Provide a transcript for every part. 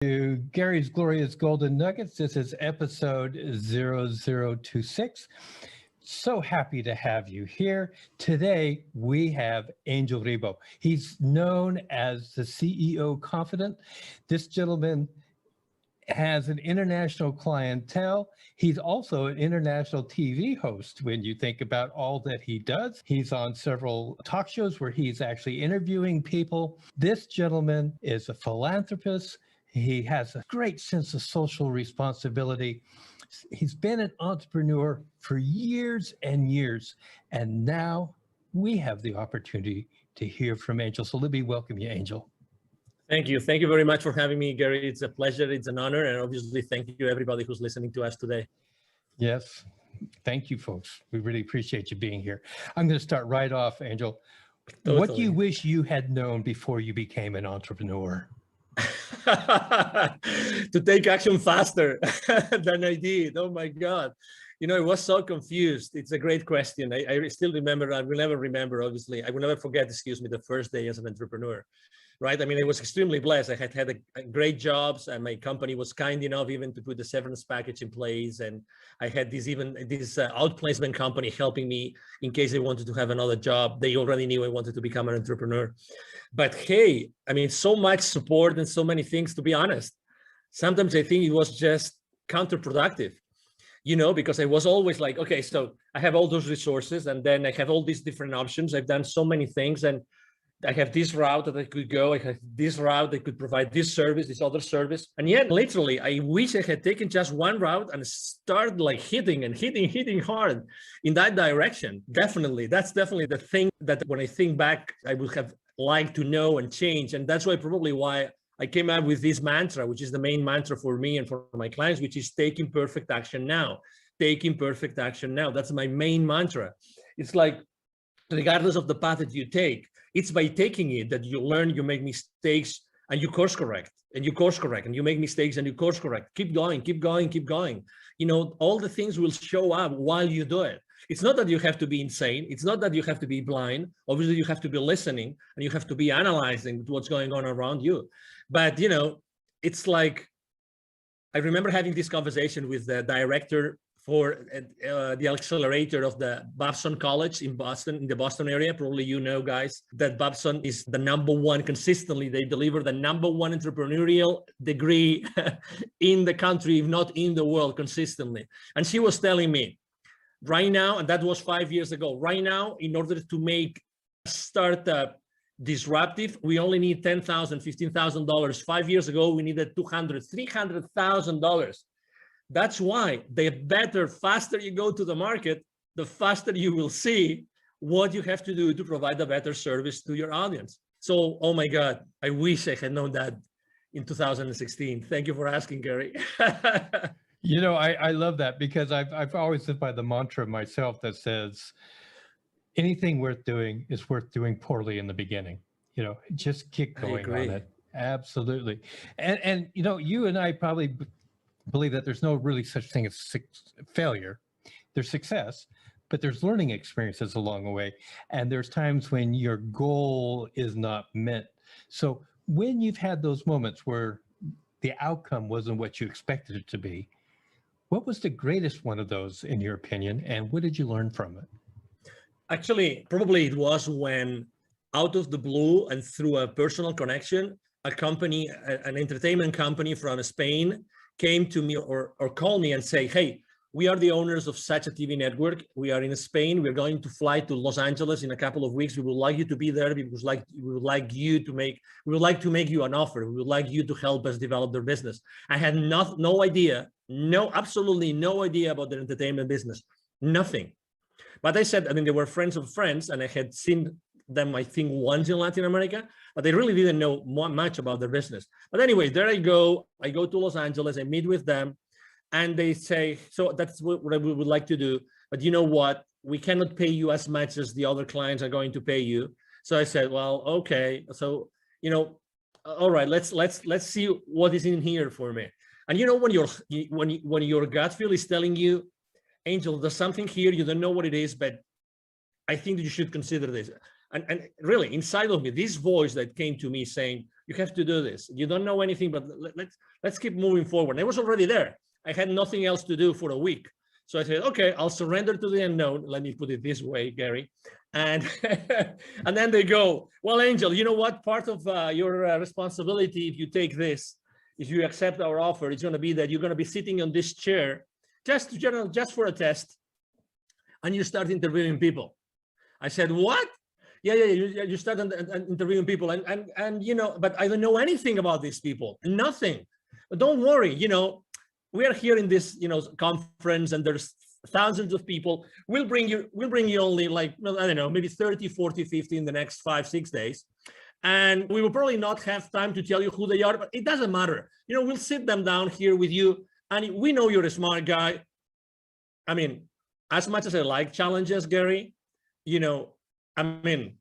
To Gary's Glorious Golden Nuggets. This is episode 0026. So happy to have you here. Today, we have Angel Ribo. He's known as the CEO Confidant. This gentleman has an international clientele. He's also an international TV host when you think about all that he does. He's on several talk shows where he's actually interviewing people. This gentleman is a philanthropist. He has a great sense of social responsibility. He's been an entrepreneur for years and years, and now we have the opportunity to hear from Angel. So let me welcome you, Angel. Thank you. Thank you very much for having me, Gary. It's a pleasure. It's an honor. And obviously, thank you, everybody who's listening to us today. Yes. Thank you, folks. We really appreciate you being here. I'm going to start right off, Angel. Totally. What do you wish you had known before you became an entrepreneur? To take action faster than I did. Oh my God. You know, I was so confused. It's a great question. I still remember, I will never remember, obviously. I will never forget, excuse me, the first day as an entrepreneur, right? I mean, I was extremely blessed. I had a great jobs, and my company was kind enough even to put the severance package in place. And I had this outplacement company helping me in case I wanted to have another job. They already knew I wanted to become an entrepreneur. But hey, I mean, so much support and so many things, to be honest. Sometimes I think it was just counterproductive, you know, because I was always like, okay, so I have all those resources and then I have all these different options. I've done so many things and I have this route that I could go. I have this route that could provide this service, this other service. And yet, literally, I wish I had taken just one route and started like hitting hard in that direction. Definitely. That's definitely the thing that when I think back, I would have liked to know and change. And that's probably why I came out with this mantra, which is the main mantra for me and for my clients, which is taking perfect action now. Taking perfect action now. That's my main mantra. It's like, regardless of the path that you take, it's by taking it that you learn, you make mistakes, and you course correct, and you course correct, and you make mistakes and you course correct. Keep going, keep going, keep going. You know, all the things will show up while you do it. It's not that you have to be insane. It's not that you have to be blind. Obviously, you have to be listening and you have to be analyzing what's going on around you. But, you know, it's like, I remember having this conversation with the director for the accelerator of the Babson College in Boston, in the Boston area. Probably you know, guys, that Babson is the #1 consistently. They deliver the #1 entrepreneurial degree in the country, if not in the world, consistently. And she was telling me right now, and that was 5 years ago, right now, in order to make a startup disruptive, we only need $10,000, $15,000. 5 years ago, we needed $200,000, $300,000. That's why the better, faster you go to the market, the faster you will see what you have to do to provide a better service to your audience. So, oh my God, I wish I had known that in 2016. Thank you for asking, Gary. You know, I love that because I've always lived by the mantra myself that says, anything worth doing is worth doing poorly in the beginning. You know, just keep going on it. Absolutely. And you know, you and I probably believe that there's no really such thing as failure. There's success, but there's learning experiences along the way. And there's times when your goal is not met. So when you've had those moments where the outcome wasn't what you expected it to be, what was the greatest one of those in your opinion? And what did you learn from it? Actually, probably it was when out of the blue and through a personal connection, a company, an entertainment company from Spain came to me or called me and say, hey, we are the owners of such a TV network. We are in Spain. We're going to fly to Los Angeles in a couple of weeks. We would like you to be there because we would like to make you an offer. We would like you to help us develop their business. I had no idea, absolutely no idea about their entertainment business, nothing. But I said, I mean, they were friends of friends and I had seen them, I think, once in Latin America, but they really didn't know much about their business. But anyway, there I go to Los Angeles, I meet with them, and they say, so that's what we would like to do. But you know what? We cannot pay you as much as the other clients are going to pay you. So I said, well, okay. So, you know, all right, let's see what is in here for me. And you know, when your gut feel is telling you, Angel, there's something here, you don't know what it is, but I think that you should consider this. And really, inside of me, this voice that came to me saying, You have to do this. You don't know anything, but let's keep moving forward. And I was already there. I had nothing else to do for a week. So I said, okay, I'll surrender to the unknown. Let me put it this way, Gary. And and then they go, well, Angel, you know what? Part of your responsibility, if you take this, if you accept our offer, it's going to be that you're going to be sitting on this chair just for a test, and you start interviewing people. I said, what? Yeah, you start interviewing people, and you know, but I don't know anything about these people, nothing. But don't worry, you know, we are here in this, you know, conference, and there's thousands of people. We'll bring you only like, I don't know, maybe 30, 40, 50 in the next 5-6 days. And we will probably not have time to tell you who they are, but it doesn't matter. You know, we'll sit them down here with you, and we know you're a smart guy. I mean, as much as I like challenges, Gary, you know, I mean,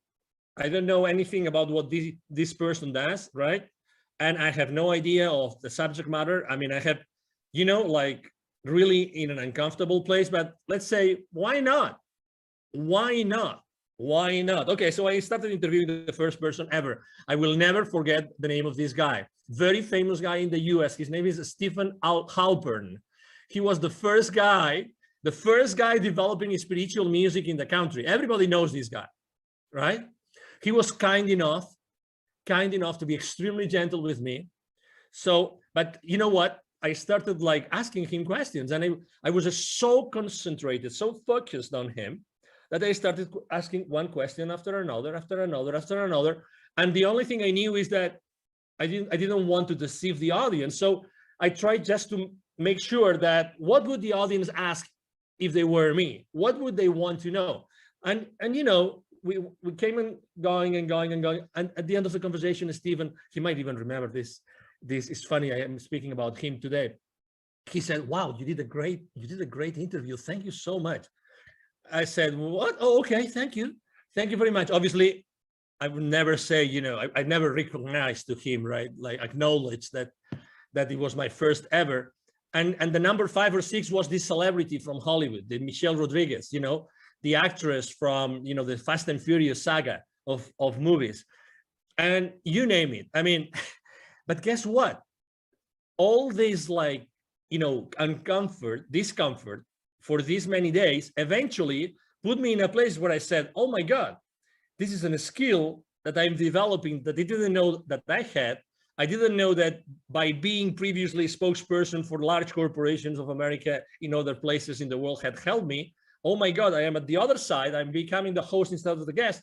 I don't know anything about what this person does, right? And I have no idea of the subject matter. I mean, I have, you know, like really in an uncomfortable place, but let's say, why not? Why not? Why not? Okay, so I started interviewing the first person ever. I will never forget the name of this guy. Very famous guy in the US. His name is Stephen Halpern. He was the first guy developing spiritual music in the country. Everybody knows this guy, right? He was kind enough to be extremely gentle with me. So, but you know what? I started like asking him questions, and I was just so concentrated, so focused on him, that I started asking one question after another. And the only thing I knew is that I didn't want to deceive the audience. So I tried just to make sure that what would the audience ask if they were me? What would they want to know? And you know, we came and going. And at the end of the conversation, Stephen, he might even remember this. This is funny. I am speaking about him today. He said, wow, you did a great interview. Thank you so much. I said, what? Oh, okay. Thank you. Thank you very much. Obviously, I would never say, you know, I never recognized to him, right? Like acknowledge that it was my first ever. And the number 5 or 6 was this celebrity from Hollywood, the Michelle Rodriguez, you know, the actress from, you know, the Fast and Furious saga of movies, and you name it. I mean, but guess what? All this, like, you know, discomfort for these many days eventually put me in a place where I said, oh my God, this is a skill that I'm developing that I didn't know that I had. I didn't know that by being previously spokesperson for large corporations of America in other places in the world had helped me. Oh my God, I am at the other side. I'm becoming the host instead of the guest.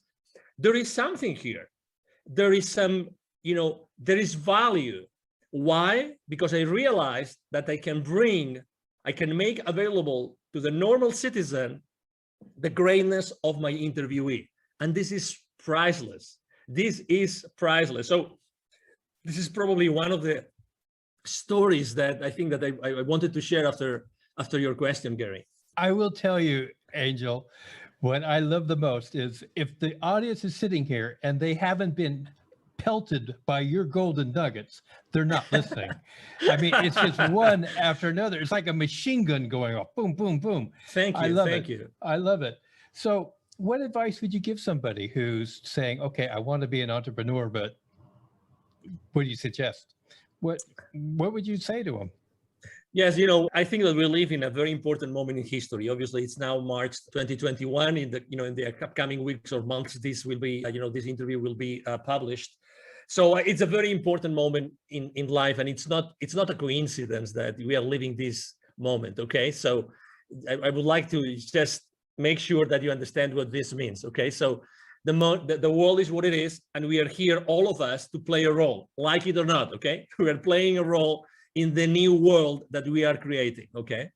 There is something here. There is some, you know, there is value. Why? Because I realized that I can make available to the normal citizen the greatness of my interviewee. And this is priceless. This is priceless. So this is probably one of the stories that I think that I wanted to share after your question, Gary. I will tell you, Angel, what I love the most is if the audience is sitting here and they haven't been pelted by your golden nuggets, they're not listening. I mean, it's just one after another. It's like a machine gun going off. Boom, boom, boom. Thank you. Thank you. I love it. So what advice would you give somebody who's saying, okay, I want to be an entrepreneur, but what do you suggest? What would you say to them? Yes, you know, I think that we live in a very important moment in history. Obviously, it's now March 2021. In the upcoming weeks or months, this will be, this interview will be published. So it's a very important moment in life, and it's not a coincidence that we are living this moment. Okay, so I would like to just make sure that you understand what this means. Okay, so the world is what it is, and we are here, all of us, to play a role, like it or not. Okay, we are playing a role in the new world that we are creating. Okay,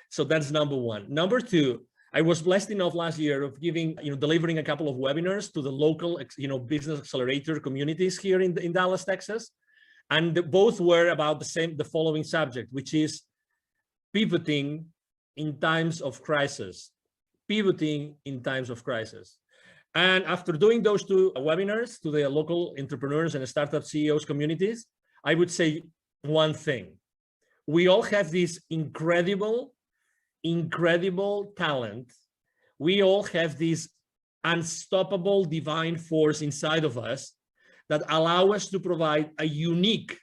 so that's number one. Number two, I was blessed enough last year of delivering a couple of webinars to the local, business accelerator communities here in Dallas, Texas, and both were about the following subject, which is pivoting in times of crisis. Pivoting in times of crisis. And after doing those two webinars to the local entrepreneurs and startup CEOs communities, I would say one thing: we all have this incredible talent. We all have this unstoppable divine force inside of us, that allow us to provide a unique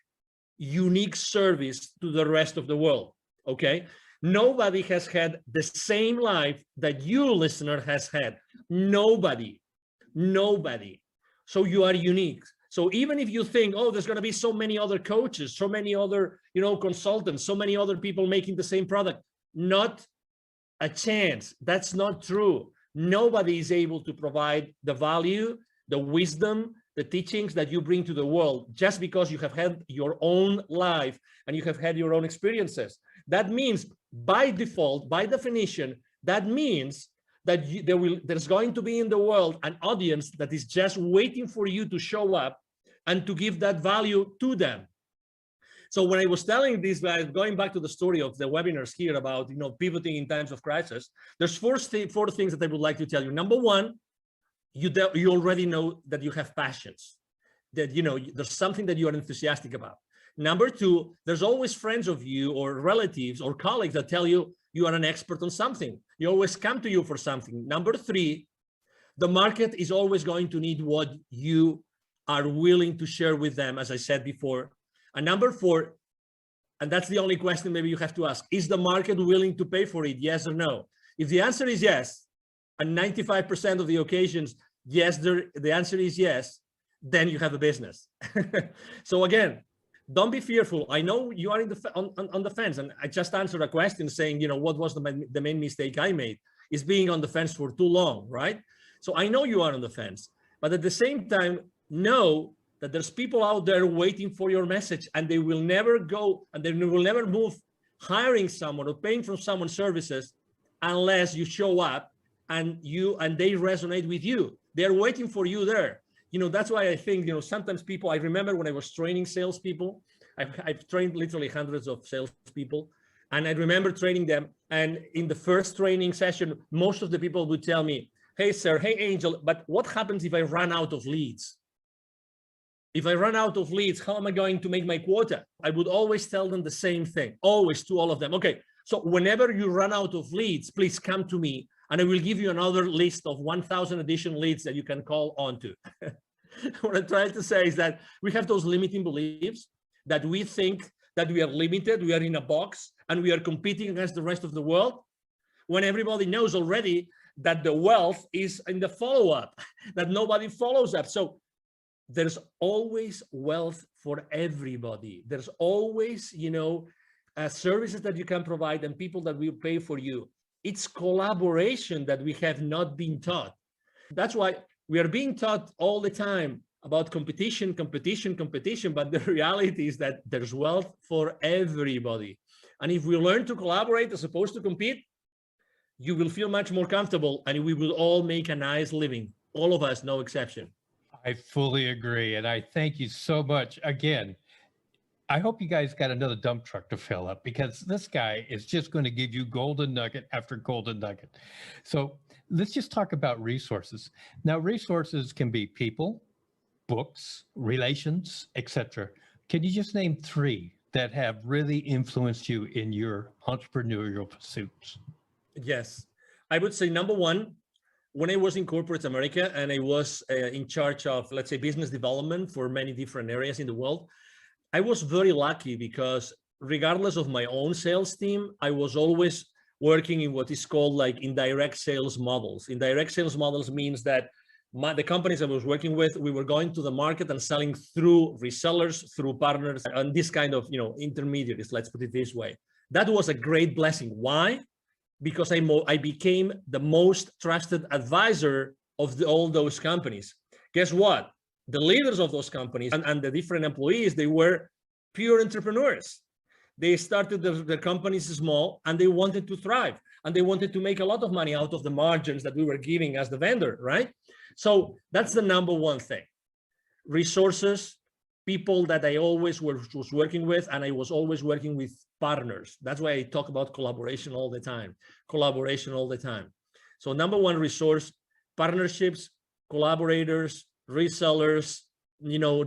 service to the rest of the world, okay? Nobody has had the same life that you, listener, has had. Nobody. So you are unique. So even if you think, oh, there's going to be so many other coaches, so many other, consultants, so many other people making the same product, not a chance. That's not true. Nobody is able to provide the value, the wisdom, the teachings that you bring to the world just because you have had your own life and you have had your own experiences. That means by default, by definition, that means that there's going to be in the world an audience that is just waiting for you to show up and to give that value to them. So when I was telling these guys, going back to the story of the webinars here about, pivoting in times of crisis, there's four things that I would like to tell you. Number one, you already know that you have passions, that, there's something that you are enthusiastic about. Number two, there's always friends of you or relatives or colleagues that tell you you are an expert on something. You always come to you for something. Number three, the market is always going to need what you are willing to share with them, as I said before. And number four, and that's the only question maybe you have to ask, is the market willing to pay for it? Yes or no? If the answer is yes, and 95% of the occasions, yes, the answer is yes, then you have a business. So again, don't be fearful. I know you are on the fence, and I just answered a question saying, what was the main mistake I made is being on the fence for too long, right? So I know you are on the fence, but at the same time, know that there's people out there waiting for your message, and they will never go, and they will never move hiring someone or paying for someone's services unless you show up and they resonate with you. They're waiting for you there. That's why I think, sometimes people, I remember when I was training salespeople, I've trained literally hundreds of salespeople, and I remember training them. And in the first training session, most of the people would tell me, hey, sir, hey, Angel, but what happens if I run out of leads? If I run out of leads, how am I going to make my quota? I would always tell them the same thing, always, to all of them. Okay, so whenever you run out of leads, please come to me, and I will give you another list of 1,000 additional leads that you can call onto. What I'm trying to say is that we have those limiting beliefs that we think that we are limited, we are in a box, and we are competing against the rest of the world, when everybody knows already that the wealth is in the follow-up, that nobody follows up. So there's always wealth for everybody. There's always, services that you can provide and people that will pay for you. It's collaboration that we have not been taught. That's why we are being taught all the time about competition, but the reality is that there's wealth for everybody. And if we learn to collaborate as opposed to compete, you will feel much more comfortable, and we will all make a nice living. All of us, no exception. I fully agree. And I thank you so much. Again, I hope you guys got another dump truck to fill up, because this guy is just going to give you golden nugget after golden nugget. So let's just talk about resources. Now, resources can be people, books, relations, etc. Can you just name three that have really influenced you in your entrepreneurial pursuits? Yes, I would say number one, when I was in corporate America and I was in charge of, let's say, business development for many different areas in the world, I was very lucky because regardless of my own sales team, I was always working in what is called like indirect sales models. Indirect sales models means that the companies I was working with, we were going to the market and selling through resellers, through partners, and this kind of, intermediaries, let's put it this way. That was a great blessing. Why? Because I became the most trusted advisor of all those companies. Guess what? The leaders of those companies and the different employees, they were pure entrepreneurs. They started their companies small, and they wanted to thrive, and they wanted to make a lot of money out of the margins that we were giving as the vendor, right? So that's the number one thing. Resources, people that I always was working with, and I was always working with partners. That's why I talk about collaboration all the time. So number one, resource, partnerships, collaborators, resellers,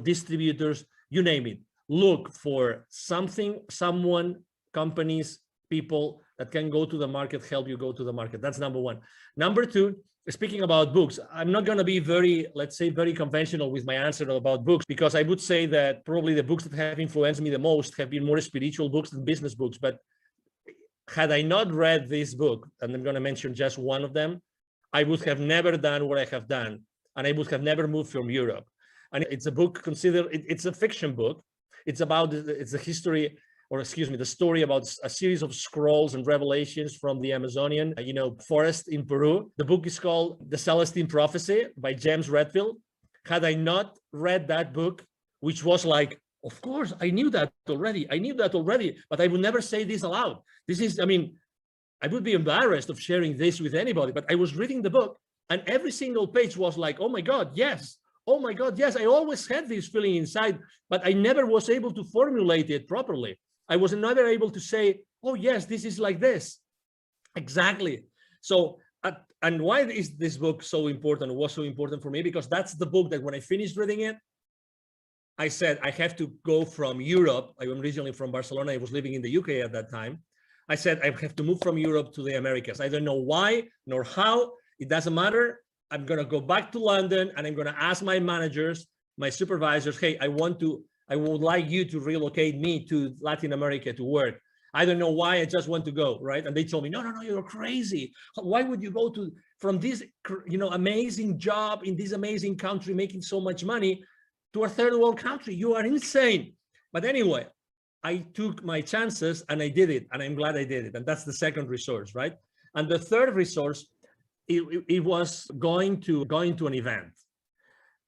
distributors, you name it. Look for something, someone, companies, people that can go to the market, help you go to the market. That's number one. Number two, speaking about books, I'm not going to be very, let's say, very conventional with my answer about books, because I would say that probably the books that have influenced me the most have been more spiritual books than business books. But had I not read this book, and I'm going to mention just one of them, I would have never done what I have done, and I would have never moved from Europe. And it's a book considered, it's a fiction book. It's about, it's a history, or excuse me, the story about a series of scrolls and revelations from the Amazonian, forest in Peru. The book is called The Celestine Prophecy by James Redfield. Had I not read that book, which was like, of course, I knew that already, but I would never say this aloud. This is, I would be embarrassed of sharing this with anybody, but I was reading the book and every single page was like, oh my God, yes. Oh my God, yes. I always had this feeling inside, but I never was able to formulate it properly. I was never able to say, oh yes, this is like this. Exactly. So, and why is this book so important? It was so important for me because that's the book that when I finished reading it, I said, I have to go from Europe. I am originally from Barcelona. I was living in the UK at that time. I said, I have to move from Europe to the Americas. I don't know why nor how. It doesn't matter. I'm going to go back to London and I'm going to ask my managers, my supervisors, hey, I would like you to relocate me to Latin America to work. I don't know why, I just want to go, right? And they told me, no, you're crazy. Why would you go from this, amazing job in this amazing country, making so much money, to a third world country? You are insane. But anyway, I took my chances and I did it, and I'm glad I did it. And that's the second resource, right? And the third resource, it was going to an event.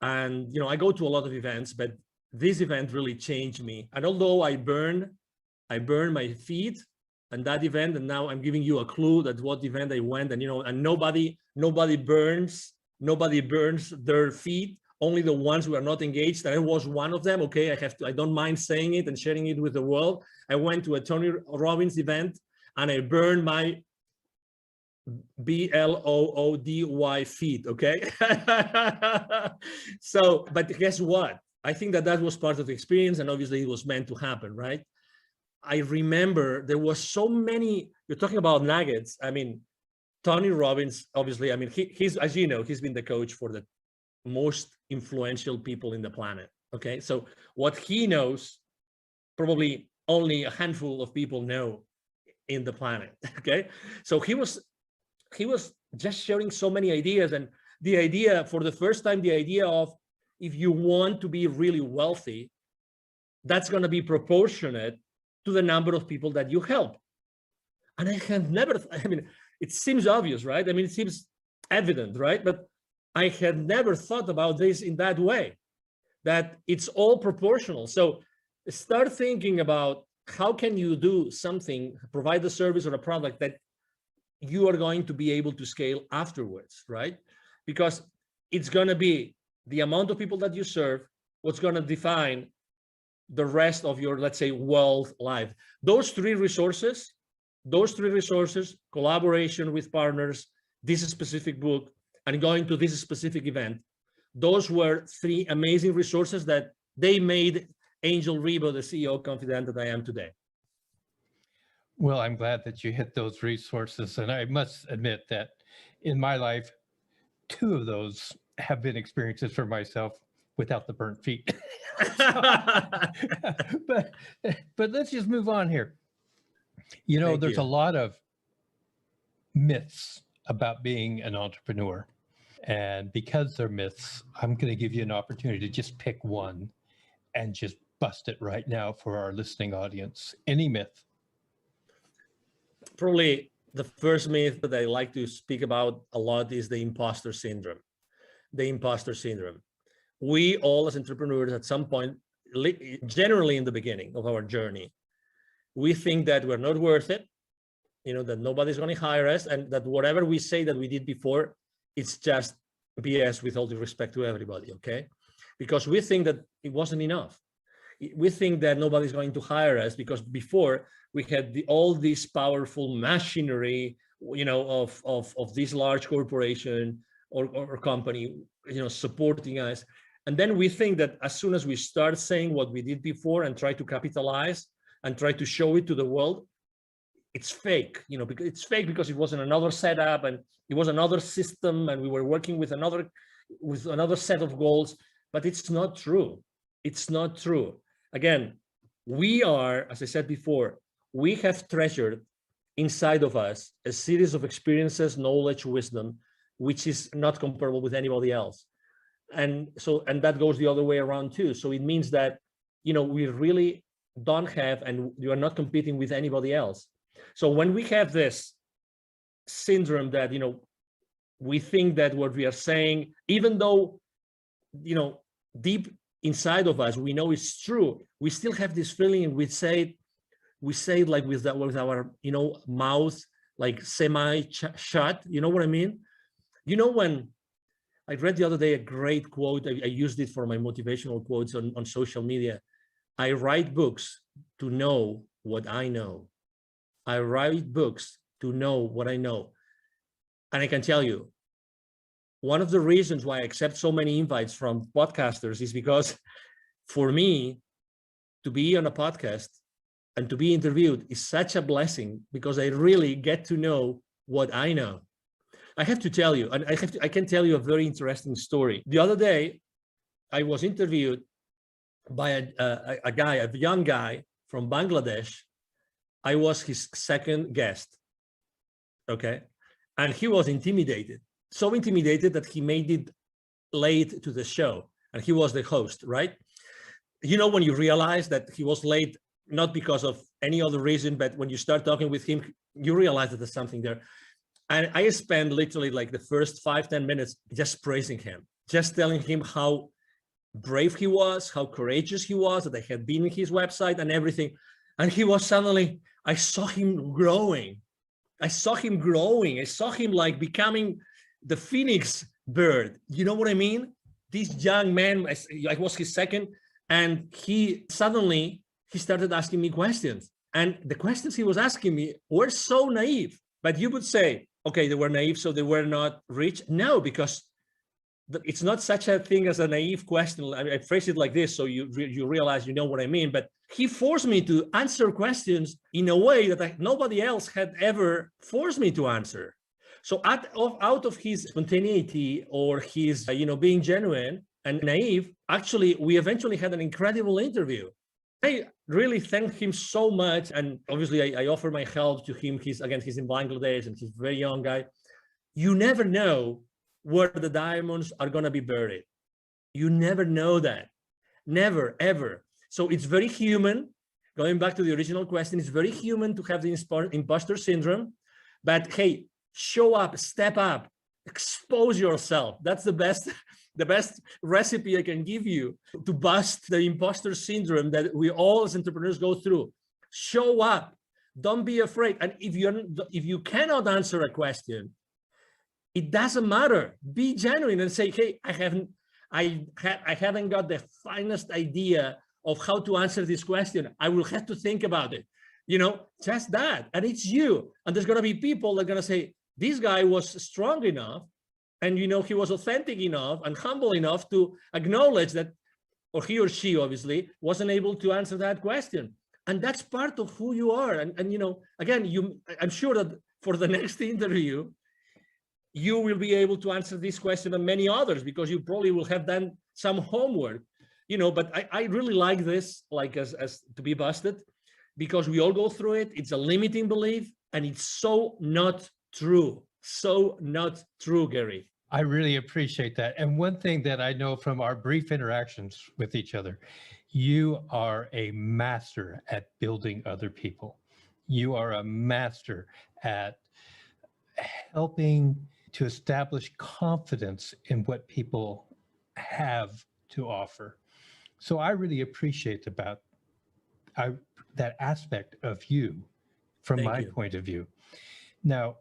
And I go to a lot of events, but this event really changed me. And although I burned my feet and that event, and now I'm giving you a clue that what event I went, and and nobody burns their feet, only the ones who are not engaged. And I was one of them. Okay, I don't mind saying it and sharing it with the world. I went to a Tony Robbins event and I burned my BLOODY feet. Okay. So, but guess what? I think that was part of the experience, and obviously it was meant to happen, right? I remember there was so many, you're talking about nuggets. Tony Robbins, obviously, he's, as you know, he's been the coach for the most influential people in the planet. Okay. So what he knows, probably only a handful of people know in the planet. Okay. So he was just sharing so many ideas, and the idea for the first time, the idea of, if you want to be really wealthy, that's going to be proportionate to the number of people that you help. And I had never, it seems obvious, right? It seems evident, right? But I had never thought about this in that way, that it's all proportional. So start thinking about how can you do something, provide a service or a product that you are going to be able to scale afterwards, right? Because it's going to be the amount of people that you serve, what's going to define the rest of your, let's say, wealth life. Those three resources, collaboration with partners, this specific book, and going to this specific event, those were three amazing resources that they made Angel Rebo the CEO Confidant that I am today. Well, I'm glad that you hit those resources. And I must admit that in my life, two of those have been experiences for myself without the burnt feet. but let's just move on here. There's a lot of myths about being an entrepreneur. And because they're myths, I'm going to give you an opportunity to just pick one and just bust it right now for our listening audience. Any myth? Probably the first myth that I like to speak about a lot is the imposter syndrome. The imposter syndrome. We all as entrepreneurs at some point, generally in the beginning of our journey, we think that we're not worth it, that nobody's going to hire us, and that whatever we say that we did before, it's just BS, with all due respect to everybody, okay? Because we think that it wasn't enough. We think that nobody's going to hire us because before we had all this powerful machinery, of this large corporation or company, supporting us. And then we think that as soon as we start saying what we did before and try to capitalize and try to show it to the world, it's fake, because it's fake because it was in another setup and it was another system and we were working with another set of goals, but it's not true. It's not true. Again, we are, as I said before, we have treasured inside of us a series of experiences, knowledge, wisdom, which is not comparable with anybody else. And that goes the other way around too. So it means that, we really don't have, and you are not competing with anybody else. So when we have this syndrome that, we think that what we are saying, even though, deep inside of us, we know it's true, we still have this feeling, and we say it like with our, mouth, like semi-shut, you know what I mean? When I read the other day a great quote, I used it for my motivational quotes on social media. I write books to know what I know. I write books to know what I know. And I can tell you, one of the reasons why I accept so many invites from podcasters is because for me to be on a podcast and to be interviewed is such a blessing, because I really get to know what I know. I have to tell you, and I can tell you a very interesting story. The other day, I was interviewed by a young guy from Bangladesh. I was his second guest, okay? And he was intimidated, so intimidated that he made it late to the show, and he was the host, right? When you realize that he was late, not because of any other reason, but when you start talking with him, you realize that there's something there. And I spent literally like the first 5-10 minutes just praising him, just telling him how brave he was, how courageous he was, that I had been in his website and everything. And he was suddenly, I saw him growing. I saw him like becoming the phoenix bird. You know what I mean? This young man, I was his second, and he started asking me questions. And the questions he was asking me were so naive. But you would say, okay, they were naive, so they were not rich. No, because it's not such a thing as a naive question. I phrase it like this, so you realize you know what I mean. But he forced me to answer questions in a way that nobody else had ever forced me to answer. So out of his spontaneity or his, being genuine and naive, actually, we eventually had an incredible interview. I really thank him so much. And obviously I offer my help to him. He's in Bangladesh and he's a very young guy. You never know where the diamonds are going to be buried. You never know that. Never, ever. So it's very human. Going back to the original question, it's very human to have the imposter syndrome. But hey, show up, step up, expose yourself. That's the best recipe I can give you to bust the imposter syndrome that we all as entrepreneurs go through. Show up. Don't be afraid. And if you cannot answer a question, it doesn't matter. Be genuine and say, hey, I haven't got the finest idea of how to answer this question. I will have to think about it. Just that. And it's you. And there's going to be people that are going to say, this guy was strong enough, and he was authentic enough and humble enough to acknowledge that, or he or she obviously wasn't able to answer that question. And that's part of who you are. And again, I'm sure that for the next interview, you will be able to answer this question and many others, because you probably will have done some homework, but I really like this, like as to be busted, because we all go through it. It's a limiting belief, and it's so not true. So not true, Gary. I really appreciate that. And one thing that I know from our brief interactions with each other, you are a master at building other people. You are a master at helping to establish confidence in what people have to offer. So I really appreciate that aspect of you from my point of view. Now,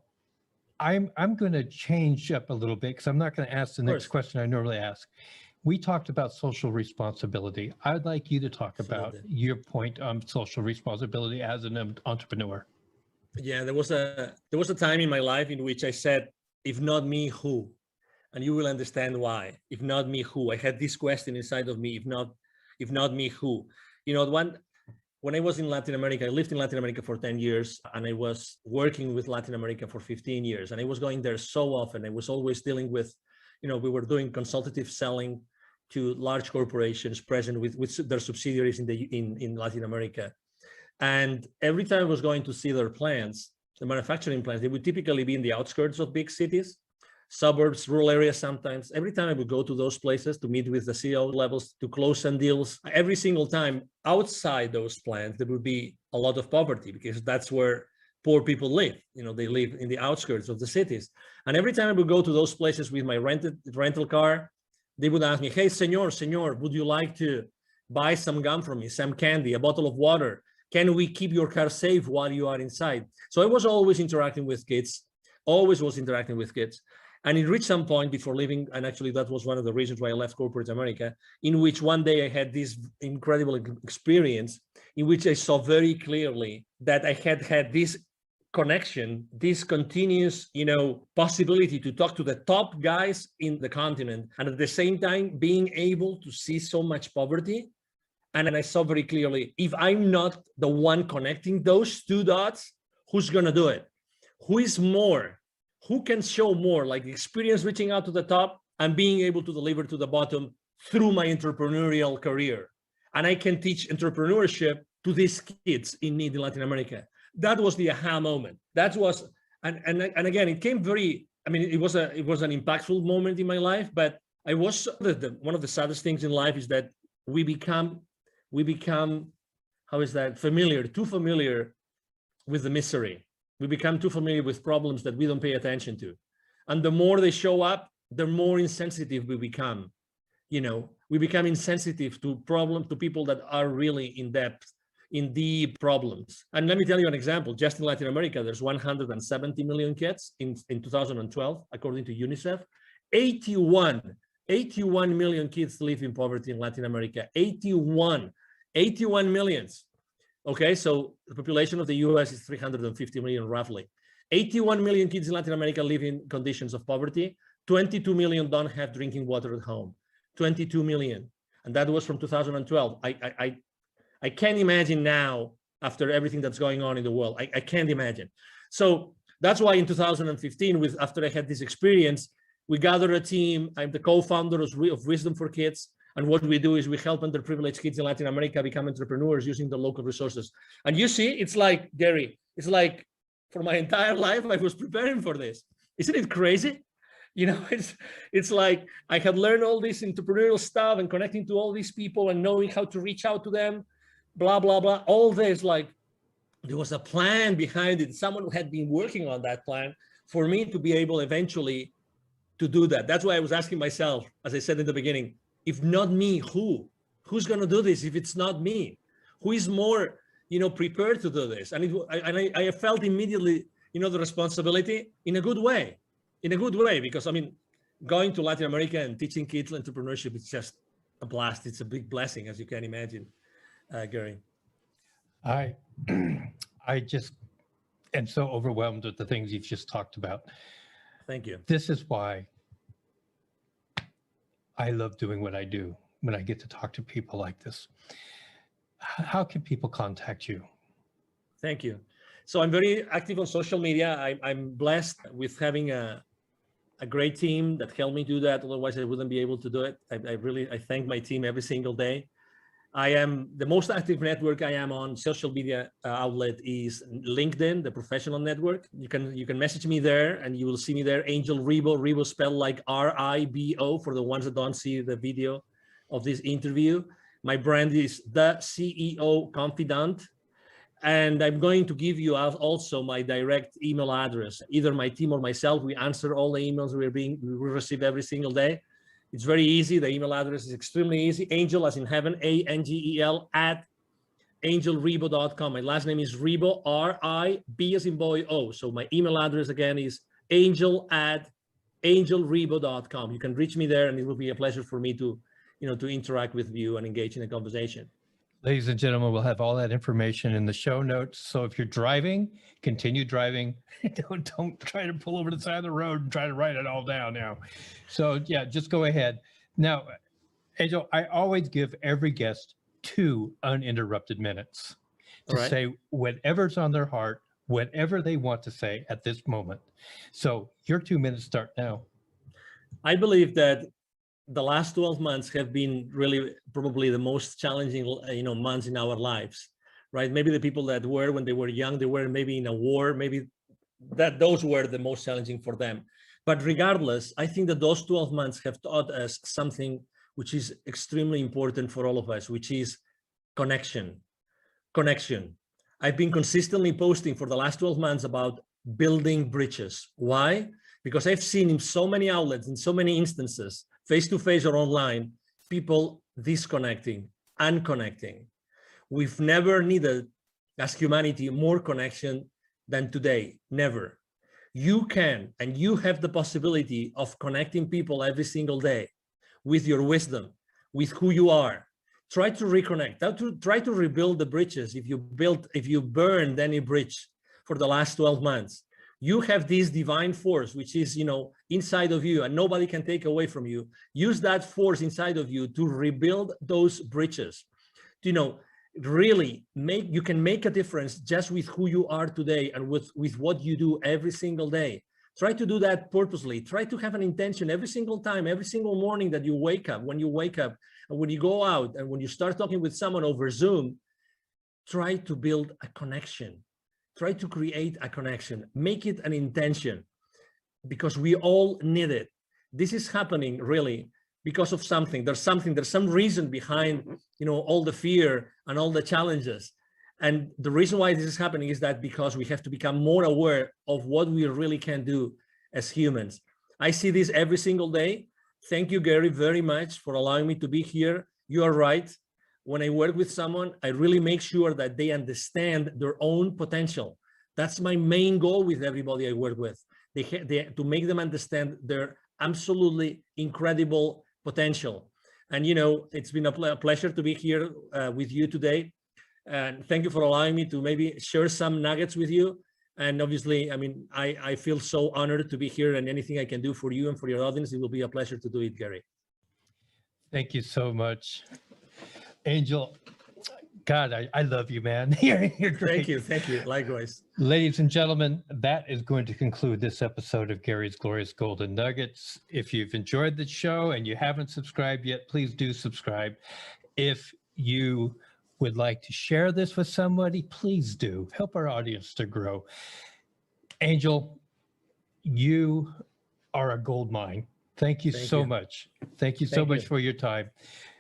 I'm going to change up a little bit, because I'm not going to ask the next question I normally ask. We talked about social responsibility. I'd like you to talk about your point on social responsibility as an entrepreneur. Yeah, there was a time in my life in which I said, if not me, who? And you will understand why. If not me, who? I had this question inside of me, if not me, who? When when I was in Latin America, I lived in Latin America for 10 years, and I was working with Latin America for 15 years. And I was going there so often. I was always dealing with, we were doing consultative selling to large corporations present with their subsidiaries in Latin America. And every time I was going to see their plants, the manufacturing plants, they would typically be in the outskirts of big cities, suburbs, rural areas sometimes. Every time I would go to those places to meet with the CEO levels, to close some deals, every single time outside those plants, there would be a lot of poverty, because that's where poor people live. They live in the outskirts of the cities. And every time I would go to those places with my rental car, they would ask me, hey, senor, would you like to buy some gum from me, some candy, a bottle of water? Can we keep your car safe while you are inside? So I was always interacting with kids, always was interacting with kids. And it reached some point before leaving, and actually that was one of the reasons why I left corporate America, in which one day I had this incredible experience in which I saw very clearly that I had this connection, this continuous, possibility to talk to the top guys in the continent, and at the same time being able to see so much poverty. And I saw very clearly, if I'm not the one connecting those two dots, who's going to do it? Who is more? Who can show more, like the experience reaching out to the top and being able to deliver to the bottom through my entrepreneurial career? And I can teach entrepreneurship to these kids in need in Latin America. That was the aha moment. That was, and again, it came very, it was an impactful moment in my life, but I was, one of the saddest things in life is that we become, how is that, too familiar with the misery. We become too familiar with problems that we don't pay attention to. And the more they show up, the more insensitive we become. We become insensitive to people that are really in depth, in deep problems. And let me tell you an example. Just in Latin America, there's 170 million kids in 2012, according to UNICEF. 81 million kids live in poverty in Latin America. 81 millions. Okay, so the population of the US is 350 million roughly. 81 million kids in Latin America live in conditions of poverty. 22 million don't have drinking water at home. 22 million. And that was from 2012. I can't imagine now, after everything that's going on in the world, I can't imagine. So that's why in 2015, after I had this experience, we gathered a team. I'm the co-founder of Wisdom for Kids. And what we do is we help underprivileged kids in Latin America become entrepreneurs using the local resources. And you see, it's like, Gary, it's like for my entire life, I was preparing for this. Isn't it crazy? It's like I had learned all this entrepreneurial stuff and connecting to all these people and knowing how to reach out to them, blah, blah, blah. All this, like, there was a plan behind it. Someone had been working on that plan for me to be able eventually to do that. That's why I was asking myself, as I said in the beginning, if not me, who? Who's going to do this if it's not me? Who is more, prepared to do this? And I felt immediately, the responsibility in a good way, because going to Latin America and teaching kids entrepreneurship is just a blast. It's a big blessing, as you can imagine, Gary. I just am so overwhelmed with the things you've just talked about. Thank you. This is why I love doing what I do when I get to talk to people like this. How can people contact you? Thank you. So I'm very active on social media. I'm blessed with having a great team that helped me do that. Otherwise, I wouldn't be able to do it. I thank my team every single day. I am the most active network I am on social media outlet is LinkedIn, the professional network. You can message me there and you will see me there. Angel Ribo, Ribo spelled like R-I-B-O for the ones that don't see the video of this interview. My brand is the CEO Confidant. And I'm going to give you also my direct email address. Either my team or myself, we answer all the emails we receive every single day. It's very easy. The email address is extremely easy. Angel, as in heaven, A-N-G-E-L, @angelribo.com. My last name is Ribo, R-I-B as in boy, O. So my email address again is angel@angelribo.com. You can reach me there, and it will be a pleasure for me to interact with you and engage in a conversation. Ladies and gentlemen, we'll have all that information in the show notes. So if you're driving, continue driving. Don't try to pull over to the side of the road and try to write it all down now. So yeah, just go ahead. Now, Angel, I always give every guest 2 uninterrupted minutes. to right. say whatever's on their heart, whatever they want to say at this moment. So your 2 minutes start now. I believe that the last 12 months have been really probably the most challenging, months in our lives, right? Maybe the people that were when they were young, they were maybe in a war, maybe that those were the most challenging for them. But regardless, I think that those 12 months have taught us something which is extremely important for all of us, which is connection. Connection. I've been consistently posting for the last 12 months about building bridges. Why? Because I've seen in so many outlets, in so many instances, face-to-face or online, people disconnecting, unconnecting. We've never needed, as humanity, more connection than today. Never. You can, and you have the possibility of connecting people every single day with your wisdom, with who you are. Try to reconnect, try to rebuild the bridges. If you burned any bridge for the last 12 months, you have this divine force, which is, inside of you and nobody can take away from you. Use that force inside of you to rebuild those bridges. Really you can make a difference just with who you are today and with what you do every single day. Try to do that purposely. Try to have an intention every single time, every single morning that you wake up, when you wake up and when you go out and when you start talking with someone over Zoom. Try to build a connection. Try to create a connection. Make it an intention, because we all need it. This is happening really because of something. There's some reason behind, all the fear and all the challenges. And the reason why this is happening is that because we have to become more aware of what we really can do as humans. I see this every single day. Thank you, Gary, very much for allowing me to be here. You are right. When I work with someone, I really make sure that they understand their own potential. That's my main goal with everybody I work with. To make them understand their absolutely incredible potential. And, it's been a pleasure to be here with you today. And thank you for allowing me to maybe share some nuggets with you. And obviously, I feel so honored to be here, and anything I can do for you and for your audience, it will be a pleasure to do it, Gary. Thank you so much. Angel, God, I love you, man. You're great. Thank you. Likewise. Ladies and gentlemen, that is going to conclude this episode of Gary's Glorious Golden Nuggets. If you've enjoyed the show and you haven't subscribed yet, please do subscribe. If you would like to share this with somebody, please do. Help our audience to grow. Angel, you are a gold mine. Thank you so much. Thank you so much for your time.